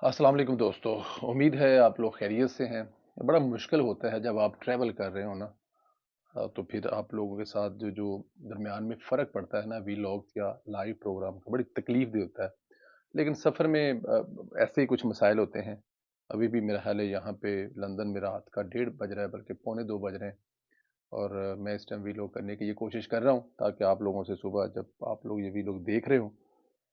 अस्सलाम वालेकुम दोस्तों। उम्मीद है आप लोग खैरियत से हैं। बड़ा मुश्किल होता है जब आप ट्रैवल कर रहे हो ना, तो फिर आप लोगों के साथ जो जो दरमियान में फ़र्क पड़ता है ना वीलॉग्स या लाइव प्रोग्राम का, बड़ी तकलीफ भी होता है। लेकिन सफ़र में ऐसे ही कुछ मसाइल होते हैं। अभी भी मेरा ख़्याल है यहाँ पे लंदन में रात का 1:30 बज रहा है, बल्कि पौने 2 बज रहे हैं। और मैं इस टाइम वीलॉग करने की ये कोशिश कर रहा हूँ ताकि आप लोगों से सुबह जब आप लोग ये वीलॉग देख रहे हो,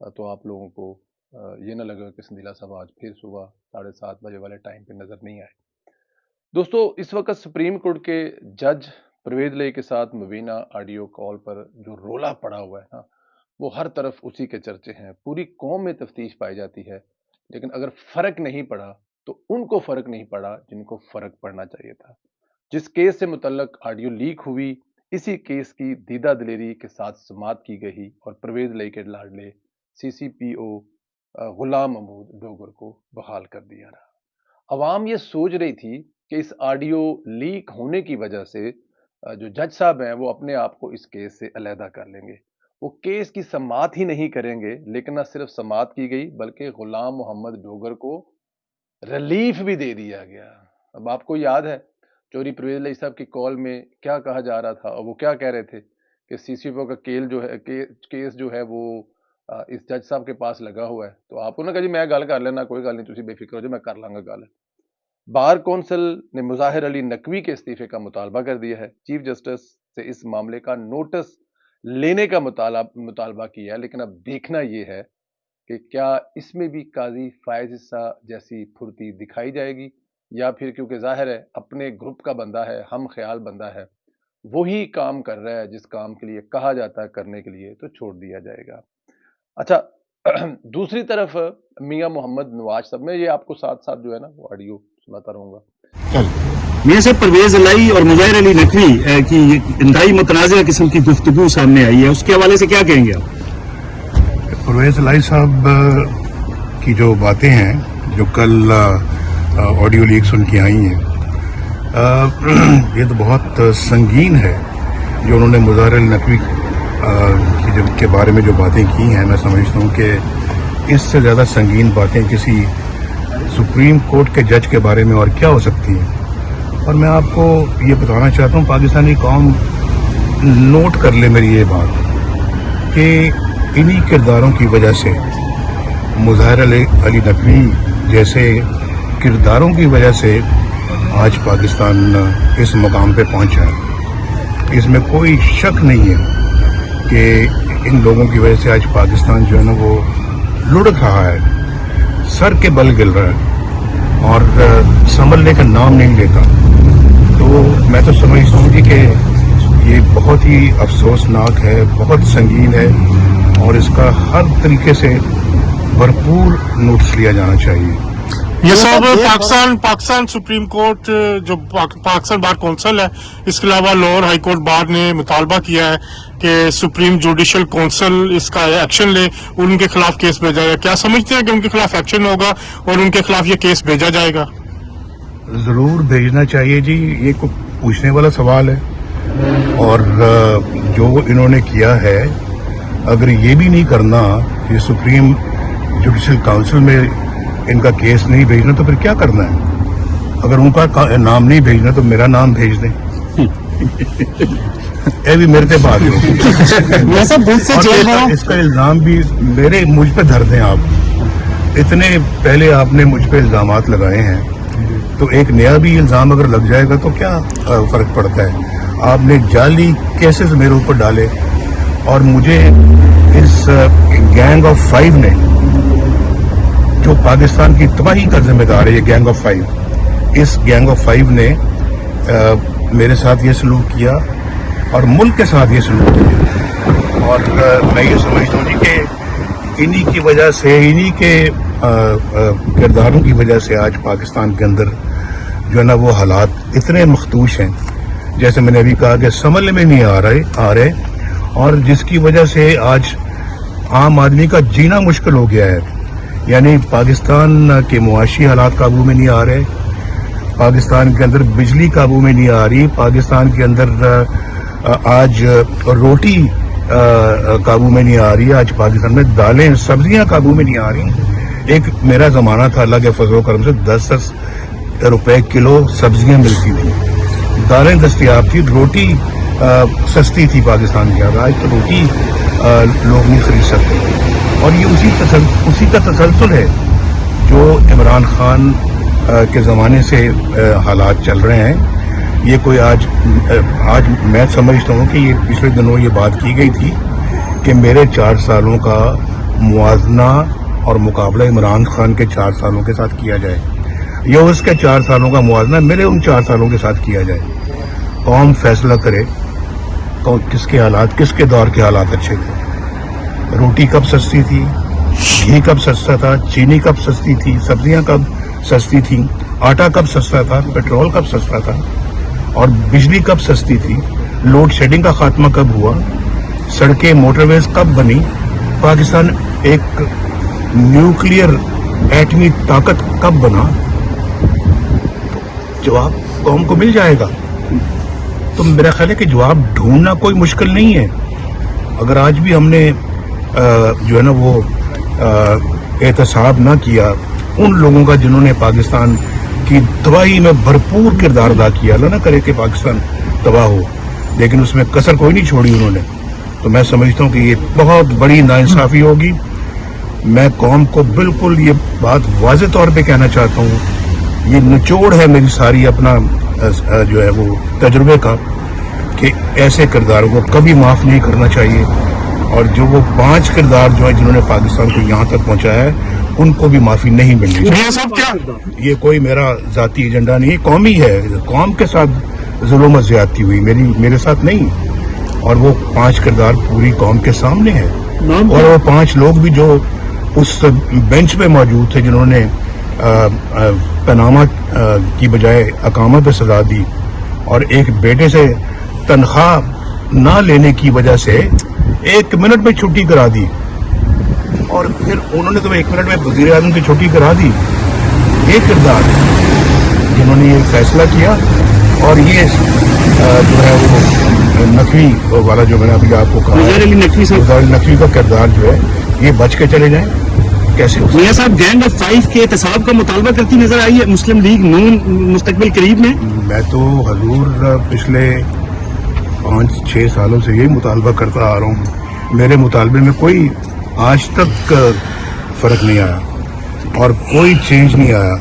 तो आप लोगों को ये ना लगे कि संदीला साहब आज फिर सुबह 7:30 बजे वाले टाइम पे नज़र नहीं आए। दोस्तों, इस वक्त सुप्रीम कोर्ट के जज परवेज ले के साथ मुबीना ऑडियो कॉल पर जो रोला पड़ा हुआ है ना, वो हर तरफ उसी के चर्चे हैं। पूरी कौम में तफ्तीश पाई जाती है, लेकिन अगर फ़र्क नहीं पड़ा तो उनको फ़र्क नहीं पड़ा जिनको फ़र्क पड़ना चाहिए था। जिस केस से मुतल्लक ऑडियो लीक हुई, इसी केस की दीदा दिलेरी के साथ समाअत की गई और परवेज ले के लाडले सीसीपीओ गुलाम महमूद डोगर को बहाल कर दिया रहा। अवाम ये सोच रही थी कि इस ऑडियो लीक होने की वजह से जो जज साहब हैं वो अपने आप को इस केस से अलहदा कर लेंगे। वो केस की समाअत ही नहीं करेंगे, लेकिन न सिर्फ समाअत की गई बल्कि गुलाम मोहम्मद डोगर को रिलीफ भी दे दिया गया। अब आपको याद है चौधरी परवेज अली साहब की कॉल में क्या कहा जा रहा था, और वो क्या कह रहे थे कि सीसीपीओ का केस जो है वो इस जज साहब के पास लगा हुआ है। तो आप उन्होंने कहा जी मैं गल कर लेना, कोई गल नहीं, तुसी बेफिक्र हो जाओ, मैं कर लांगा गल। बार कौंसल ने मुजाहिर अली नकवी के इस्तीफे का मुतालबा कर दिया है। चीफ जस्टिस से इस मामले का नोटिस लेने का मुतालबा किया है, लेकिन अब देखना यह है कि क्या इसमें भी काजी फायज ईसा जैसी फुर्ती दिखाई जाएगी, या फिर क्योंकि जाहिर है अपने ग्रुप का बंदा है, हम ख्याल बंदा है, वही काम कर रहा है जिस काम के लिए कहा जाता है करने के लिए, तो छोड़ दिया जाएगा। अच्छा, दूसरी तरफ मियां मोहम्मद नवाज साहब, मैं ये आपको साथ साथ जो है ना वो ऑडियो सुनाता रहूंगा। मियां साहब, परवेज इलाही और मुजाहिर अली नकवी की इंतहाई मुतनाज़िया किस्म की गुफ्तगू सामने आई है, उसके हवाले से क्या कहेंगे आप? परवेज इलाही साहब की जो बातें हैं, जो कल ऑडियो लीक्स उनकी आई हैं, ये तो बहुत संगीन है जो उन्होंने मुजाहिर अली नकवी के बारे में जो बातें की हैं। मैं समझता हूँ कि इससे ज़्यादा संगीन बातें किसी सुप्रीम कोर्ट के जज के बारे में और क्या हो सकती हैं। और मैं आपको ये बताना चाहता हूँ, पाकिस्तानी कौम नोट कर ले मेरी ये बात कि इन्हीं किरदारों की वजह से, मुजाहिर अली नकवी जैसे किरदारों की वजह से आज पाकिस्तान इस मुकाम पे पहुंचा है। इसमें कोई शक नहीं है कि इन लोगों की वजह से आज पाकिस्तान जो है ना वो लुढ़क रहा है, सर के बल गिर रहा है और संभलने का नाम नहीं लेता। तो मैं तो समझता हूँ कि ये बहुत ही अफसोसनाक है, बहुत संगीन है, और इसका हर तरीके से भरपूर नोटिस लिया जाना चाहिए। ये सब पाकिस्तान सुप्रीम कोर्ट, जो पाकिस्तान बार कौंसिल है, इसके अलावा लोअर हाई कोर्ट बार ने मुतालबा किया है कि सुप्रीम जुडिशल काउंसिल इसका एक्शन ले, उनके खिलाफ केस भेजा जाए। क्या समझते हैं कि उनके खिलाफ एक्शन होगा और उनके खिलाफ ये केस भेजा जाएगा? जरूर भेजना चाहिए जी, ये कोई पूछने वाला सवाल है। और जो इन्होंने किया है, अगर ये भी नहीं करना कि सुप्रीम जुडिशल काउंसिल में इनका केस नहीं भेजना, तो फिर क्या करना है? अगर उनका नाम नहीं भेजना तो मेरा नाम भेज दें। ये भी मेरे से बात हो। इसका इल्जाम भी मुझ पे धर दें आप। इतने पहले आपने मुझ पे इल्जामात लगाए हैं, तो एक नया भी इल्जाम अगर लग जाएगा तो क्या फर्क पड़ता है? आपने जाली केसेस मेरे ऊपर डाले और मुझे इस गैंग ऑफ 5 ने, जो पाकिस्तान की तबाही का जिम्मेदार है, ये गैंग ऑफ 5, इस गैंग ऑफ 5 ने मेरे साथ ये सलूक किया और मुल्क के साथ ये सलूक किया। और मैं ये समझता हूँ कि इन्हीं की वजह से, इन्हीं के किरदारों की वजह से आज पाकिस्तान के अंदर जो है ना वो हालात इतने मखदूश हैं, जैसे मैंने अभी कहा कि समझ में नहीं आ रहे, और जिसकी वजह से आज आम आदमी का जीना मुश्किल हो गया है। यानी पाकिस्तान के मुआशी हालात काबू में नहीं आ रहे, पाकिस्तान के अंदर बिजली काबू में नहीं आ रही, पाकिस्तान के अंदर आज रोटी काबू में नहीं आ रही है, आज पाकिस्तान में दालें सब्जियां काबू में नहीं आ रही। एक मेरा जमाना था, अल्लाह के फजल करम से 10-10 रुपए किलो सब्जियां मिलती थी, दालें दस्तयाब थी, रोटी सस्ती थी पाकिस्तान के। आज तो रोटी लोग नहीं खरीद सकते, और ये उसी का तसलसल है जो इमरान खान के ज़माने से हालात चल रहे हैं। ये कोई आज मैं समझता हूँ कि ये पिछले दिनों ये बात की गई थी कि मेरे 4 सालों का मुआवजना और मुकाबला इमरान खान के 4 सालों के साथ किया जाए, या उसके 4 सालों का मुआवजना मेरे उन 4 सालों के साथ किया जाए। कौम फैसला करे किसके दौर के हालात अच्छे थे। रोटी कब सस्ती थी, घी कब सस्ता था, चीनी कब सस्ती थी, सब्जियां कब सस्ती थी, आटा कब सस्ता था, पेट्रोल कब सस्ता था, और बिजली कब सस्ती थी, लोड शेडिंग का खात्मा कब हुआ, सड़कें मोटरवेज कब बनी, पाकिस्तान एक न्यूक्लियर एटमी ताकत कब बना। तो जवाब कौम को मिल जाएगा। तो मेरा ख्याल है कि जवाब ढूंढना कोई मुश्किल नहीं है। अगर आज भी हमने जो है ना वो एहतसाब ना किया उन लोगों का जिन्होंने पाकिस्तान की तबाही में भरपूर किरदार अदा किया, अल्लाह ना करे कि पाकिस्तान तबाह हो, लेकिन उसमें कसर कोई नहीं छोड़ी उन्होंने, तो मैं समझता हूँ कि ये बहुत बड़ी नाइंसाफी होगी। मैं कौम को बिल्कुल ये बात वाज़ेह तौर पे कहना चाहता हूँ, ये निचोड़ है मेरी सारी अपना जो है वो तजुर्बे का, कि ऐसे किरदारों को कभी माफ़ नहीं करना चाहिए, और जो वो 5 किरदार जो है जिन्होंने पाकिस्तान को यहाँ तक पहुँचाया है उनको भी माफ़ी नहीं मिलनी चाहिए। मियां साहब क्या ये कोई मेरा ज़ाती एजेंडा नहीं, कौमी है, कौम के साथ जुल्म और ज़्यादती हुई, मेरे साथ नहीं, और वो 5 किरदार पूरी कौम के सामने है, और वो 5 लोग भी जो उस बेंच पे मौजूद थे जिन्होंने पनामा की बजाय अकामा पे सजा दी, और एक बेटे से तनख्वाह ना लेने की वजह से 1 मिनट में छुट्टी करा दी, और फिर उन्होंने तो 1 मिनट में वज़ीर आज़म की छुट्टी करा दी। ये किरदार जिन्होंने ये फैसला किया, और ये जो है वो नकवी वाला जो मैंने अभी आपको कहा, मुज़ाहिर अली नकवी साहब, मुज़ाहिर अली नकवी का किरदार जो है ये बच के चले जाएं, कैसे हो सकता है? मियां साहब गैंग ऑफ 5 के एहतसाब का मुतालबा करती नजर आई है मुस्लिम लीग नून मुस्तकबिल करीब में। मैं तो हजूर पिछले 5-6 सालों से यही मुतालबा करता आ रहा हूँ। मेरे मुतालबे में कोई आज तक फर्क नहीं आया, और कोई चेंज नहीं आया।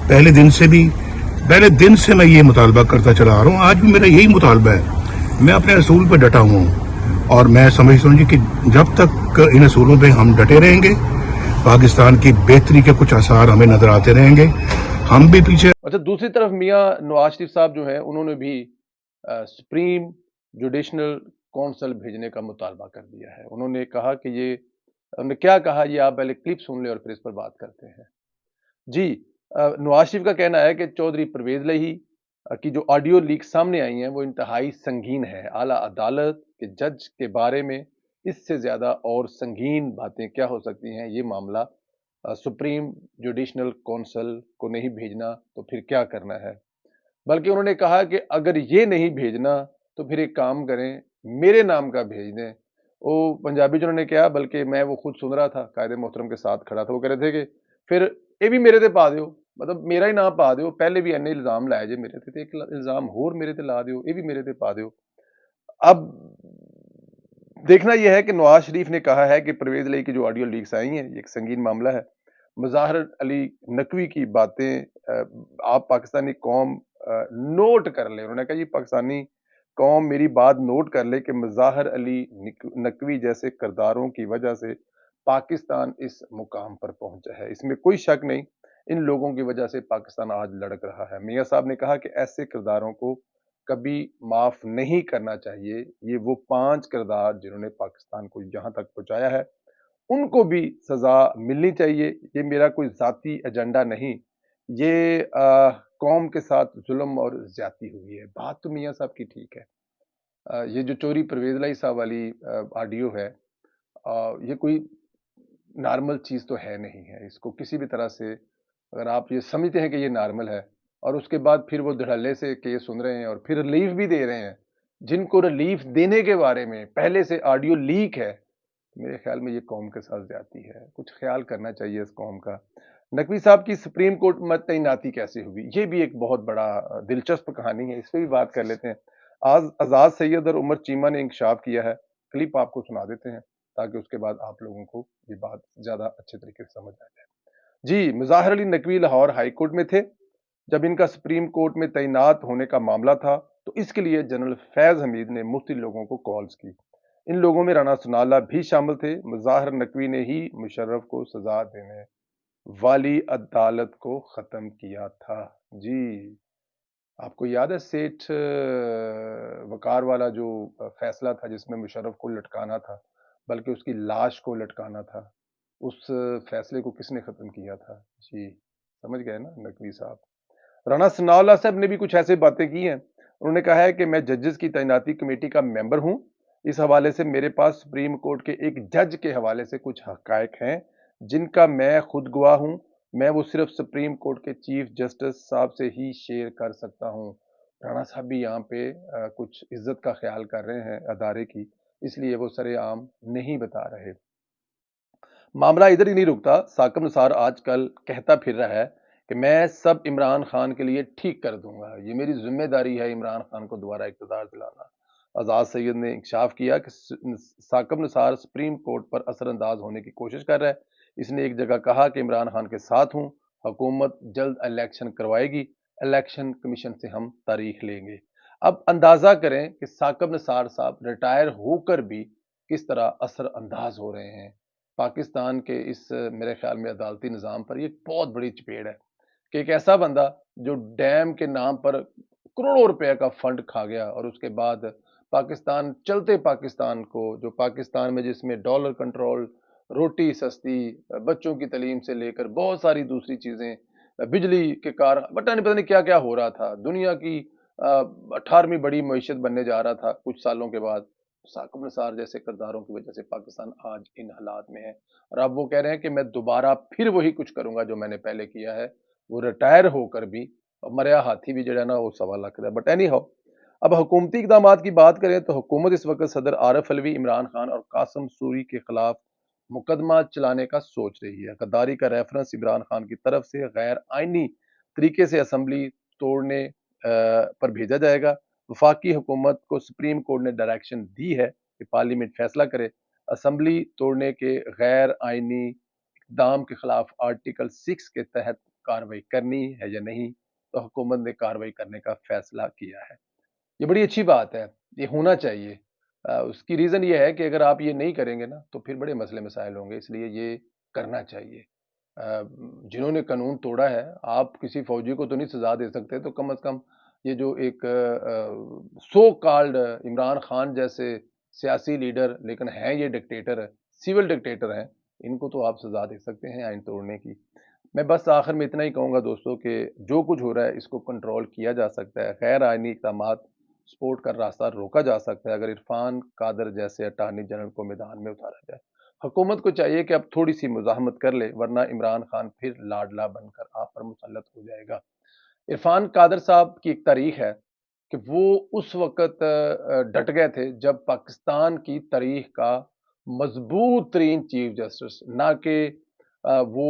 पहले दिन से मैं ये मुतालबा करता चला आ रहा हूँ, आज भी मेरा यही मुतालबा है। मैं अपने असूल पर डटा हुआ हूँ, और मैं समझता हूँ कि जब तक इन असूलों पे हम डटे रहेंगे, पाकिस्तान की बेहतरी के कुछ आसार हमें नजर आते रहेंगे, हम भी पीछे। अच्छा, दूसरी तरफ मियां नवाज शरीफ साहब जो हैं उन्होंने भी सुप्रीम जुडिशनल काउंसिल भेजने का मुतालबा कर दिया है। उन्होंने कहा कि उन्होंने क्या कहा, ये आप पहले क्लिप सुन लें और फिर इस पर बात करते हैं। जी, नवाज शरीफ का कहना है कि चौधरी परवेज लही की जो ऑडियो लीक सामने आई हैं वो इंतहाई संगीन है। आला अदालत के जज के बारे में इससे ज्यादा और संगीन बातें क्या हो सकती हैं। ये मामला सुप्रीम जुडिशनल काउंसिल को नहीं भेजना तो फिर क्या करना है। बल्कि उन्होंने कहा कि अगर ये नहीं भेजना तो फिर एक काम करें, मेरे नाम का भेज दें। वो पंजाबी जो उन्होंने कहा, बल्कि मैं वो खुद सुन रहा था, कायदे मोहतरम के साथ खड़ा था, वो कह रहे थे कि फिर ये भी मेरे ते पा दियो, मतलब मेरा ही नाम पा दियो, पहले भी इन्ने इल्जाम लाए जे मेरे ते, एक इल्जाम होर मेरे ते ला दियो, ये भी मेरे ते पा दियो। अब देखना यह है कि नवाज शरीफ ने कहा है कि परवेज लई की जो ऑडियो लीक्स आई हैं ये एक संगीन मामला है। मुज़ाहिर अली नकवी की बातें आप पाकिस्तानी कौम नोट कर ले। उन्होंने कहा ये पाकिस्तानी कौम मेरी बात नोट कर ले कि मुज़ाहिर अली नकवी जैसे किरदारों की वजह से पाकिस्तान इस मुकाम पर पहुंचा है। इसमें कोई शक नहीं, इन लोगों की वजह से पाकिस्तान आज लड़क रहा है। मियां साहब ने कहा कि ऐसे किरदारों को कभी माफ नहीं करना चाहिए। ये वो 5 किरदार जिन्होंने पाकिस्तान को यहाँ तक पहुंचाया है, उनको भी सजा मिलनी चाहिए। ये मेरा कोई जाती एजेंडा नहीं, ये कौम के साथ जुल्म और ज्यादती हुई है। बात तो मियां साहब की ठीक है। ये जो चोरी परवेज लाई साहब वाली ऑडियो है, ये कोई नॉर्मल चीज तो है नहीं है। इसको किसी भी तरह से अगर आप ये समझते हैं कि ये नॉर्मल है और उसके बाद फिर वो धड़ल्ले से केस सुन रहे हैं और फिर रिलीफ भी दे रहे हैं, जिनको रिलीफ देने के बारे में पहले से ऑडियो लीक है, میرے خیال میں یہ قوم کے ساتھ زیادتی ہے، کچھ خیال کرنا چاہیے اس قوم کا۔ نقوی صاحب کی سپریم کورٹ میں تعیناتی کیسے ہوئی؟ یہ بھی ایک بہت بڑا دلچسپ کہانی ہے، اس پہ بھی بات کر لیتے ہیں۔ آج آزاد سید اور عمر چیمہ نے انکشاف کیا ہے، کلپ آپ کو سنا دیتے ہیں تاکہ اس کے بعد آپ لوگوں کو یہ بات زیادہ اچھے طریقے سے سمجھ آ جائے۔ جی، مظاہر علی نقوی لاہور ہائی کورٹ میں تھے جب ان کا سپریم کورٹ میں تعینات ہونے کا معاملہ تھا، تو اس کے لیے جنرل فیض حمید نے مختلف لوگوں کو کالز کی۔ ان لوگوں میں رانا ثناءاللہ بھی شامل تھے۔ مظاہر نقوی نے ہی مشرف کو سزا دینے والی عدالت کو ختم کیا تھا۔ جی، آپ کو یاد ہے سیٹھ وقار والا جو فیصلہ تھا جس میں مشرف کو لٹکانا تھا، بلکہ اس کی لاش کو لٹکانا تھا، اس فیصلے کو کس نے ختم کیا تھا؟ جی، سمجھ گئے نا نقوی صاحب۔ رانا ثناءاللہ صاحب نے بھی کچھ ایسے باتیں کی ہیں، انہوں نے کہا ہے کہ میں ججز کی تعیناتی کمیٹی کا ممبر ہوں، اس حوالے سے میرے پاس سپریم کورٹ کے ایک جج کے حوالے سے کچھ حقائق ہیں جن کا میں خود گواہ ہوں، میں وہ صرف سپریم کورٹ کے چیف جسٹس صاحب سے ہی شیئر کر سکتا ہوں۔ رانا صاحب بھی یہاں پہ کچھ عزت کا خیال کر رہے ہیں ادارے کی، اس لیے وہ سر عام نہیں بتا رہے۔ معاملہ ادھر ہی نہیں رکتا، ثاقب نثار آج کل کہتا پھر رہا ہے کہ میں سب عمران خان کے لیے ٹھیک کر دوں گا، یہ میری ذمہ داری ہے عمران خان کو دوبارہ اقتدار دلانا۔ آزاد سید نے انکشاف کیا کہ ثاقب نثار سپریم کورٹ پر اثر انداز ہونے کی کوشش کر رہا ہے۔ اس نے ایک جگہ کہا کہ عمران خان کے ساتھ ہوں، حکومت جلد الیکشن کروائے گی، الیکشن کمیشن سے ہم تاریخ لیں گے۔ اب اندازہ کریں کہ ثاقب نثار صاحب ریٹائر ہو کر بھی کس طرح اثر انداز ہو رہے ہیں۔ پاکستان کے اس میرے خیال میں عدالتی نظام پر یہ بہت بڑی چپیڑ ہے کہ ایک ایسا بندہ جو ڈیم کے نام پر کروڑوں روپے کا فنڈ کھا گیا اور اس کے بعد پاکستان چلتے پاکستان کو، جو پاکستان میں جس میں ڈالر کنٹرول، روٹی سستی، بچوں کی تعلیم سے لے کر بہت ساری دوسری چیزیں، بجلی کے پتہ نہیں کیا کیا ہو رہا تھا، دنیا کی 18ویں بڑی معیشت بننے جا رہا تھا کچھ سالوں کے بعد، ثاقب نثار جیسے کرداروں کی وجہ سے پاکستان آج ان حالات میں ہے۔ اور اب وہ کہہ رہے ہیں کہ میں دوبارہ پھر وہی کچھ کروں گا جو میں نے پہلے کیا ہے، وہ ریٹائر ہو کر بھی، مریا ہاتھی بھی جو ہے نا وہ 1.25 لاکھ ہے۔ بٹ اینی ہاؤ، اب حکومتی اقدامات کی بات کریں تو حکومت اس وقت صدر عارف علوی، عمران خان اور قاسم سوری کے خلاف مقدمہ چلانے کا سوچ رہی ہے۔ غداری کا ریفرنس عمران خان کی طرف سے غیر آئینی طریقے سے اسمبلی توڑنے پر بھیجا جائے گا۔ وفاقی حکومت کو سپریم کورٹ نے ڈائریکشن دی ہے کہ پارلیمنٹ فیصلہ کرے اسمبلی توڑنے کے غیر آئینی اقدام کے خلاف آرٹیکل 6 کے تحت کارروائی کرنی ہے یا نہیں، تو حکومت نے کارروائی کرنے کا فیصلہ کیا ہے۔ یہ بڑی اچھی بات ہے، یہ ہونا چاہیے۔ اس کی ریزن یہ ہے کہ اگر آپ یہ نہیں کریں گے نا تو پھر بڑے مسئلے مسائل ہوں گے، اس لیے یہ کرنا چاہیے۔ جنہوں نے قانون توڑا ہے، آپ کسی فوجی کو تو نہیں سزا دے سکتے، تو کم از کم یہ جو ایک سو کالڈ عمران خان جیسے سیاسی لیڈر لیکن ہیں یہ ڈکٹیٹر ہے، سیول ڈکٹیٹر ہیں، ان کو تو آپ سزا دے سکتے ہیں آئین توڑنے کی۔ میں بس آخر میں اتنا ہی کہوں گا دوستو کہ جو کچھ ہو رہا ہے اس کو کنٹرول کیا جا سکتا ہے، غیر آئینی اقدامات سپورٹ کا راستہ روکا جا سکتا ہے اگر عرفان قادر جیسے اٹارنی جنرل کو میدان میں اتارا جائے۔ حکومت کو چاہیے کہ اب تھوڑی سی مزاحمت کر لے، ورنہ عمران خان پھر لاڈلا بن کر آپ پر مسلط ہو جائے گا۔ عرفان قادر صاحب کی ایک تاریخ ہے کہ وہ اس وقت ڈٹ گئے تھے جب پاکستان کی تاریخ کا مضبوط ترین چیف جسٹس، نہ کہ وہ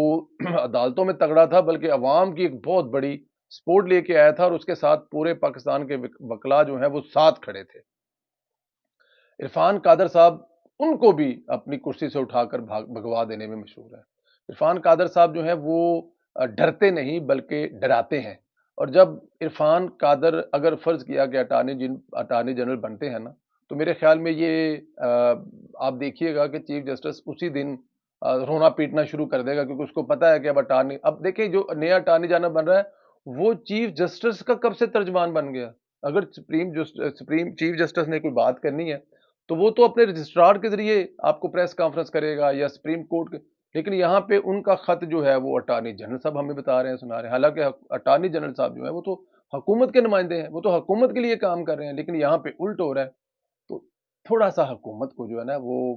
عدالتوں میں تگڑا تھا بلکہ عوام کی ایک بہت بڑی سپورٹ لے کے آیا تھا، اور اس کے ساتھ پورے پاکستان کے وکلا جو ہیں وہ ساتھ کھڑے تھے۔ عرفان قادر صاحب ان کو بھی اپنی کرسی سے اٹھا کر بھگوا دینے میں مشہور ہے۔ عرفان قادر صاحب جو ہیں وہ ڈرتے نہیں بلکہ ڈراتے ہیں، اور جب عرفان قادر اگر فرض کیا کہ اٹارنی جنرل بنتے ہیں نا، تو میرے خیال میں یہ آپ دیکھیے گا کہ چیف جسٹس اسی دن رونا پیٹنا شروع کر دے گا، کیونکہ اس کو پتا ہے کہ اب دیکھیں جو نیا اٹارنی جنرل بن رہا ہے وہ چیف جسٹس کا کب سے ترجمان بن گیا۔ اگر سپریم چیف جسٹس نے کوئی بات کرنی ہے تو وہ تو اپنے رجسٹرار کے ذریعے آپ کو پریس کانفرنس کرے گا یا سپریم کورٹ کے، لیکن یہاں پہ ان کا خط جو ہے وہ اٹارنی جنرل صاحب ہمیں بتا رہے ہیں، سنا رہے ہیں، حالانکہ اٹارنی جنرل صاحب جو ہیں وہ تو حکومت کے نمائندے ہیں، وہ تو حکومت کے لیے کام کر رہے ہیں، لیکن یہاں پہ الٹ ہو رہا ہے۔ تو تھوڑا سا حکومت کو جو ہے نا وہ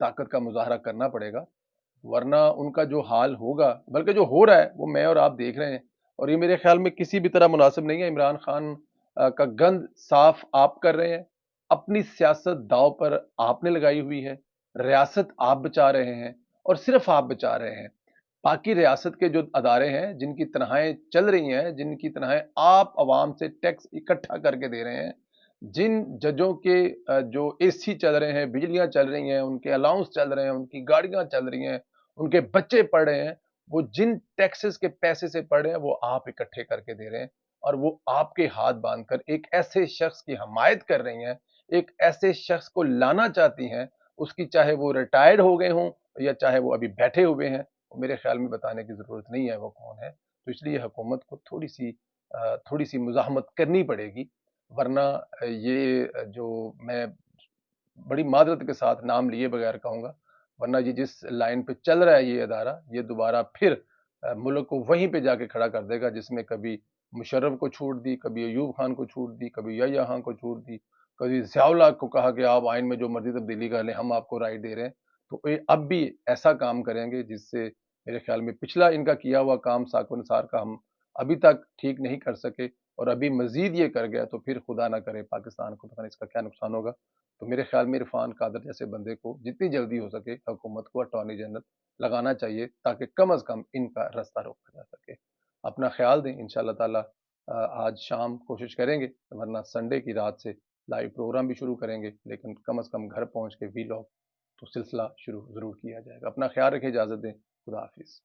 طاقت کا مظاہرہ کرنا پڑے گا، ورنہ ان کا جو حال ہوگا، بلکہ جو ہو رہا ہے وہ میں اور آپ دیکھ رہے ہیں، اور یہ میرے خیال میں کسی بھی طرح مناسب نہیں ہے۔ عمران خان کا گند صاف آپ کر رہے ہیں، اپنی سیاست داؤ پر آپ نے لگائی ہوئی ہے، ریاست آپ بچا رہے ہیں اور صرف آپ بچا رہے ہیں. باقی ریاست کے جو ادارے ہیں جن کی تنخواہیں چل رہی ہیں، جن کی تنخواہیں آپ عوام سے ٹیکس اکٹھا کر کے دے رہے ہیں، جن ججوں کے جو اے سی چل رہے ہیں، بجلیاں چل رہی ہیں، ان کے الاؤنس چل رہے ہیں، ان کی گاڑیاں چل رہی ہیں، ان کے بچے پڑھ رہے ہیں، وہ جن ٹیکسز کے پیسے سے پڑھ رہے ہیں وہ آپ اکٹھے کر کے دے رہے ہیں، اور وہ آپ کے ہاتھ باندھ کر ایک ایسے شخص کی حمایت کر رہی ہیں، ایک ایسے شخص کو لانا چاہتی ہیں، اس کی چاہے وہ ریٹائرڈ ہو گئے ہوں یا چاہے وہ ابھی بیٹھے ہوئے ہیں. میرے خیال میں بتانے کی ضرورت نہیں ہے وہ کون ہے. تو اس لیے حکومت کو تھوڑی سی مزاحمت کرنی پڑے گی، ورنہ یہ جو میں بڑی معذرت کے ساتھ نام لیے بغیر کہوں گا، ورنہ یہ جس لائن پہ چل رہا ہے یہ ادارہ، یہ دوبارہ پھر ملک کو وہیں پہ جا کے کھڑا کر دے گا جس میں کبھی مشرف کو چھوٹ دی، کبھی ایوب خان کو چھوٹ دی، کبھی یحییٰ خان کو چھوٹ دی، کبھی ضیاء الحق کو کہا کہ آپ آئین میں جو مرضی تبدیلی کر لیں، ہم آپ کو رائٹ دے رہے ہیں. تو یہ اب بھی ایسا کام کریں گے جس سے میرے خیال میں پچھلا ان کا کیا ہوا کام ساکو نثار کا ہم ابھی تک ٹھیک نہیں کر سکے، اور ابھی مزید یہ کر گیا تو پھر خدا نہ کرے پاکستان کو پتہ نہیں اس کا کیا نقصان ہوگا. تو میرے خیال میں عرفان قادر جیسے بندے کو جتنی جلدی ہو سکے حکومت کو اٹارنی جنرل لگانا چاہیے تاکہ کم از کم ان کا راستہ روکا جا سکے. اپنا خیال دیں، انشاءاللہ تعالی آج شام کوشش کریں گے، ورنہ سنڈے کی رات سے لائیو پروگرام بھی شروع کریں گے، لیکن کم از کم گھر پہنچ کے وی لاگ تو سلسلہ شروع ضرور کیا جائے گا. اپنا خیال رکھیں، اجازت دیں، خدا حافظ.